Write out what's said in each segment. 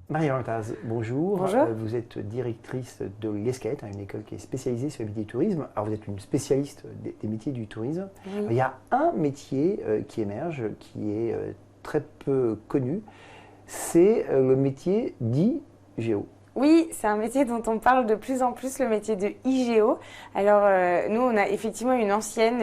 Marie-Laure Taz, bonjour. Bonjour. Vous êtes directrice de l'ESCAET, une école qui est spécialisée sur les métiers du tourisme. Alors vous êtes une spécialiste des métiers du tourisme. Oui. Il y a un métier qui émerge, qui est très peu connu, c'est le métier d'IGO. Oui, c'est un métier dont on parle de plus en plus, le métier de IGO. Alors, nous, on a effectivement une ancienne,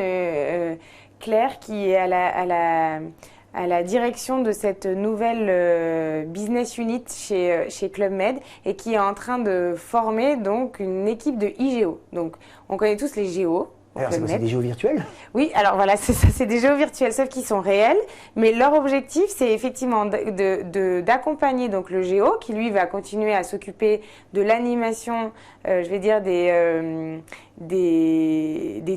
Claire, qui est à la direction de cette nouvelle business unit chez Club Med et qui est en train de former donc une équipe de IGO. Donc, on connaît tous les GO. Alors, c'est des géos virtuels? Oui, alors voilà, c'est ça, c'est des géos virtuels, sauf qu'ils sont réels. Mais leur objectif, c'est effectivement d'accompagner donc le géo, qui lui va continuer à s'occuper de l'animation, je vais dire des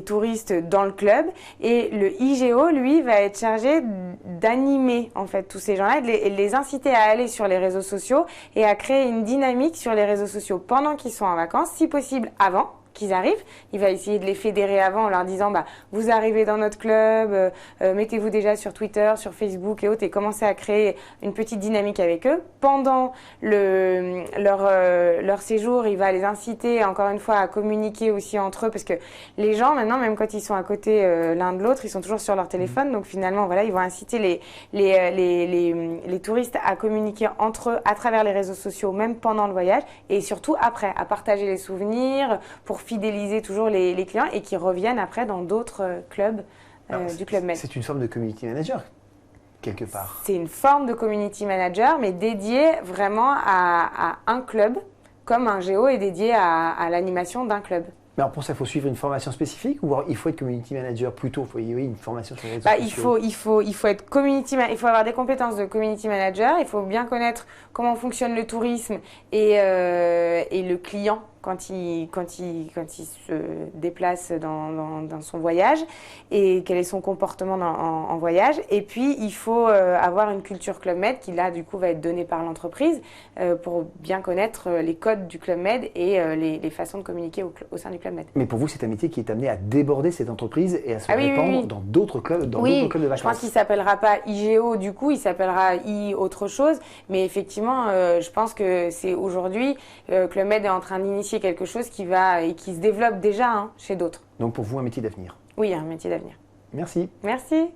touristes dans le club. Et le IGO, lui, va être chargé d'animer en fait tous ces gens-là, et de les inciter à aller sur les réseaux sociaux et à créer une dynamique sur les réseaux sociaux pendant qu'ils sont en vacances, si possible avant qu'ils arrivent. Il va essayer de les fédérer avant en leur disant vous arrivez dans notre club, mettez-vous déjà sur Twitter, sur Facebook et autres, et commencez à créer une petite dynamique avec eux. Pendant leur séjour, il va les inciter encore une fois à communiquer aussi entre eux, parce que les gens maintenant, même quand ils sont à côté l'un de l'autre, ils sont toujours sur leur téléphone. Donc finalement voilà, ils vont inciter les touristes à communiquer entre eux à travers les réseaux sociaux, même pendant le voyage, et surtout après, à partager les souvenirs pour fidéliser toujours les clients et qui reviennent après dans d'autres clubs du Club Med. C'est une forme de community manager, quelque part. C'est une forme de community manager, mais dédiée vraiment à un club, comme un géo est dédié à l'animation d'un club. Mais alors pour ça, il faut suivre une formation spécifique ou il faut être community manager plutôt? Il faut y avoir une formation sur les réseaux sociaux. Il faut être il faut avoir des compétences de community manager, il faut bien connaître comment fonctionne le tourisme et le client quand il se déplace dans son voyage et quel est son comportement en voyage. Et puis, il faut avoir une culture Club Med qui, là, du coup, va être donnée par l'entreprise pour bien connaître les codes du Club Med et les façons de communiquer au sein du Club Med. Mais pour vous, c'est un métier qui est amené à déborder cette entreprise et à se répandre dans d'autres clubs, d'autres clubs de vacances. Je pense qu'il ne s'appellera pas IGO, du coup, il s'appellera autre chose. Mais effectivement, je pense que c'est aujourd'hui, Club Med est en train d'initier quelque chose qui se développe déjà chez d'autres. Donc pour vous, un métier d'avenir. Oui, un métier d'avenir. Merci. Merci.